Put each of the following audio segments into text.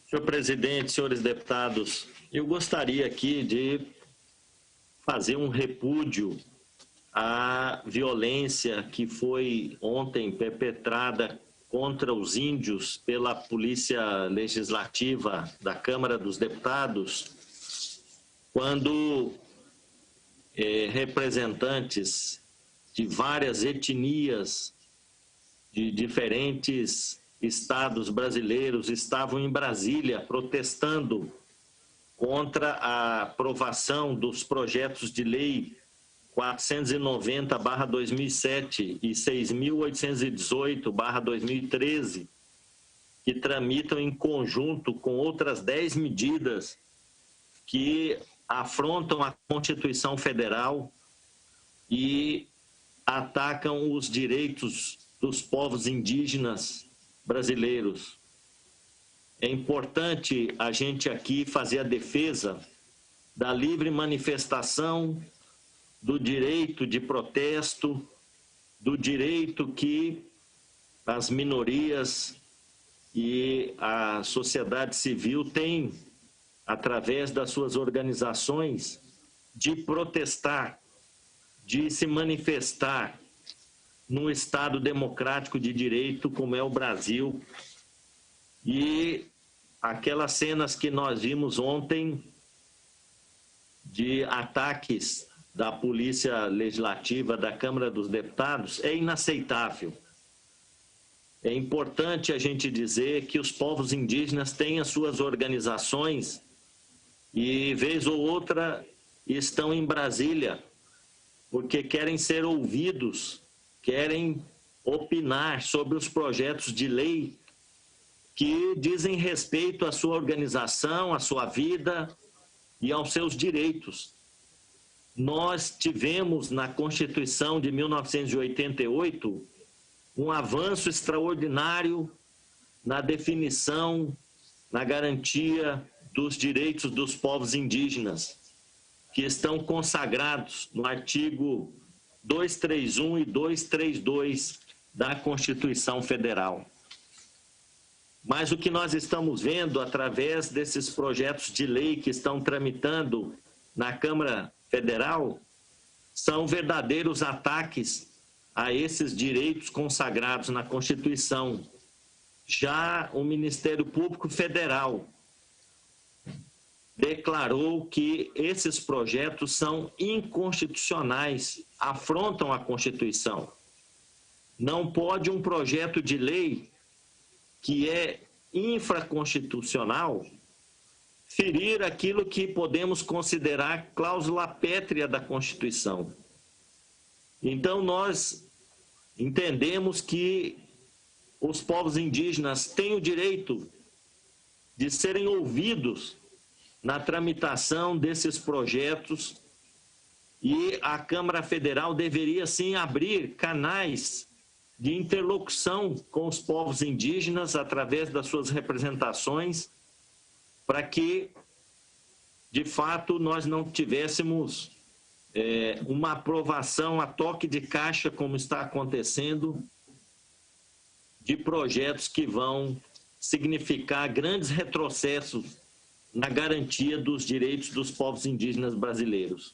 Senhor presidente, senhores deputados, eu gostaria aqui de fazer um repúdio à violência que foi ontem perpetrada contra os índios pela Polícia Legislativa da Câmara dos Deputados, quando representantes de várias etnias de diferentes estados brasileiros estavam em Brasília protestando contra a aprovação dos projetos de lei 490/2007 e 6.818/2013, que tramitam em conjunto com outras 10 medidas que afrontam a Constituição Federal e atacam os direitos dos povos indígenas brasileiros. É importante a gente aqui fazer a defesa da livre manifestação, do direito de protesto, do direito que as minorias e a sociedade civil têm, através das suas organizações, de protestar, de se manifestar num Estado democrático de direito como é o Brasil. E aquelas cenas que nós vimos ontem de ataques da Polícia Legislativa da Câmara dos Deputados é inaceitável. É importante a gente dizer que os povos indígenas têm as suas organizações e, vez ou outra, estão em Brasília porque querem ser ouvidos, querem opinar sobre os projetos de lei que dizem respeito à sua organização, à sua vida e aos seus direitos. Nós tivemos na Constituição de 1988 um avanço extraordinário na definição, na garantia dos direitos dos povos indígenas, que estão consagrados no artigo 231 e 232 da Constituição Federal. Mas o que nós estamos vendo através desses projetos de lei que estão tramitando na Câmara Federal são verdadeiros ataques a esses direitos consagrados na Constituição. Já o Ministério Público Federal declarou que esses projetos são inconstitucionais, afrontam a Constituição. Não pode um projeto de lei que é infraconstitucional ferir aquilo que podemos considerar cláusula pétrea da Constituição. Então, nós entendemos que os povos indígenas têm o direito de serem ouvidos na tramitação desses projetos e a Câmara Federal deveria, sim, abrir canais de interlocução com os povos indígenas através das suas representações, para que, de fato, nós não tivéssemos uma aprovação a toque de caixa, como está acontecendo, de projetos que vão significar grandes retrocessos na garantia dos direitos dos povos indígenas brasileiros.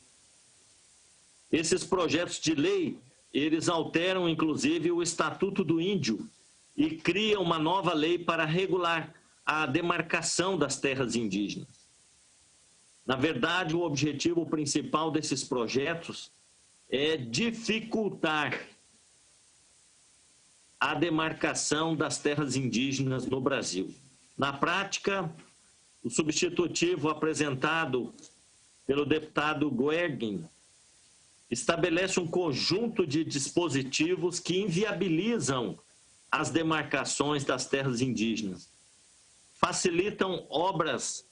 Esses projetos de lei, eles alteram, inclusive, o Estatuto do Índio e criam uma nova lei para regular a demarcação das terras indígenas. Na verdade, o objetivo principal desses projetos é dificultar a demarcação das terras indígenas no Brasil. Na prática, o substitutivo apresentado pelo deputado Guerguin estabelece um conjunto de dispositivos que inviabilizam as demarcações das terras indígenas, facilitam obras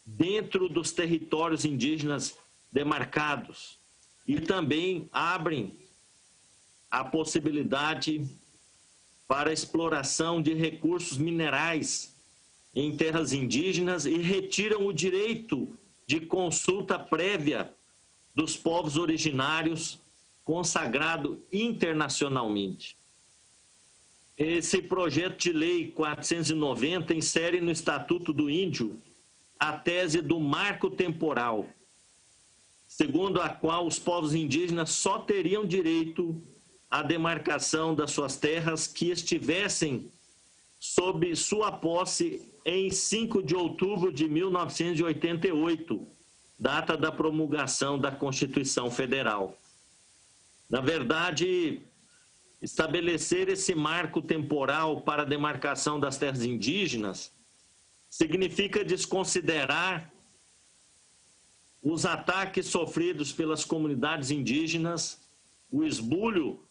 dentro dos territórios indígenas demarcados e também abrem a possibilidade para a exploração de recursos minerais em terras indígenas e retiram o direito de consulta prévia dos povos originários consagrado internacionalmente. Esse projeto de lei 490 insere no Estatuto do Índio a tese do marco temporal, segundo a qual os povos indígenas só teriam direito à demarcação das suas terras que estivessem sob sua posse em 5 de outubro de 1988, data da promulgação da Constituição Federal. Na verdade, estabelecer esse marco temporal para a demarcação das terras indígenas significa desconsiderar os ataques sofridos pelas comunidades indígenas, o esbulho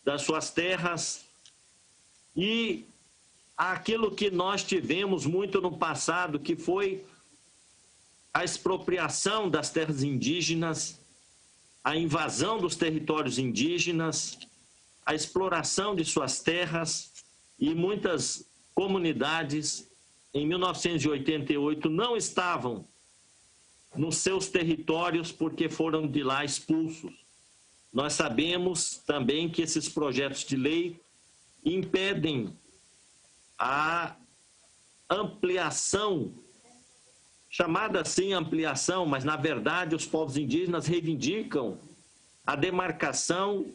das suas terras e aquilo que nós tivemos muito no passado, que foi a expropriação das terras indígenas, a invasão dos territórios indígenas, a exploração de suas terras, e muitas comunidades em 1988 não estavam nos seus territórios porque foram de lá expulsos. Nós sabemos também que esses projetos de lei impedem a ampliação, chamada assim ampliação, mas na verdade os povos indígenas reivindicam a demarcação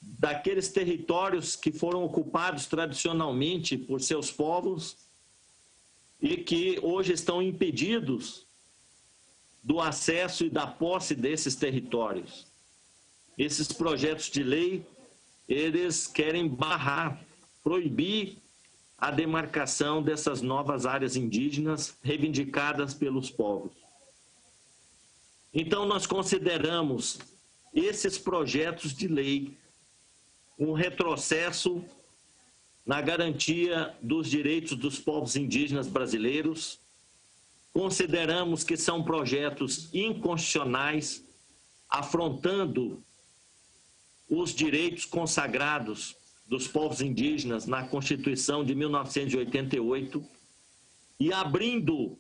daqueles territórios que foram ocupados tradicionalmente por seus povos e que hoje estão impedidos do acesso e da posse desses territórios. Esses projetos de lei, eles querem barrar, proibir a demarcação dessas novas áreas indígenas reivindicadas pelos povos. Então, nós consideramos esses projetos de lei um retrocesso na garantia dos direitos dos povos indígenas brasileiros. Consideramos que são projetos inconstitucionais, afrontando os direitos consagrados dos povos indígenas na Constituição de 1988 e abrindo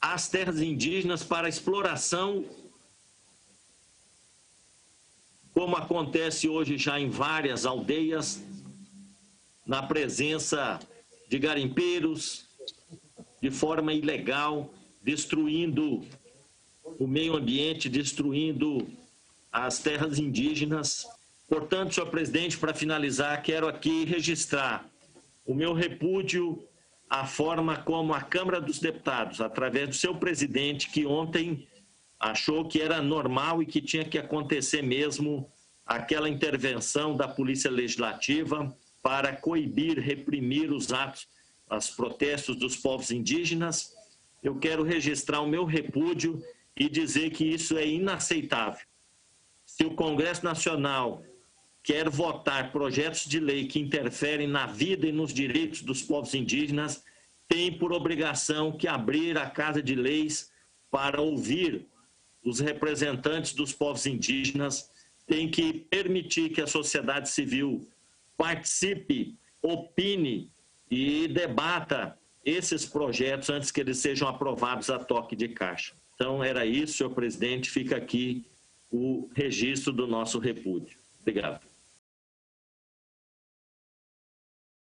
as terras indígenas para exploração, como acontece hoje já em várias aldeias, na presença de garimpeiros, de forma ilegal, destruindo o meio ambiente, destruindo as terras indígenas. Portanto, senhor presidente, para finalizar, quero aqui registrar o meu repúdio à forma como a Câmara dos Deputados, através do seu presidente, que ontem achou que era normal e que tinha que acontecer mesmo aquela intervenção da Polícia Legislativa para coibir, reprimir os atos, os protestos dos povos indígenas. Eu quero registrar o meu repúdio e dizer que isso é inaceitável. Se o Congresso Nacional quer votar projetos de lei que interferem na vida e nos direitos dos povos indígenas, tem por obrigação que abrir a Casa de Leis para ouvir os representantes dos povos indígenas, tem que permitir que a sociedade civil participe, opine e debata esses projetos antes que eles sejam aprovados a toque de caixa. Então, era isso, senhor presidente. Fica aqui o registro do nosso repúdio. Obrigado.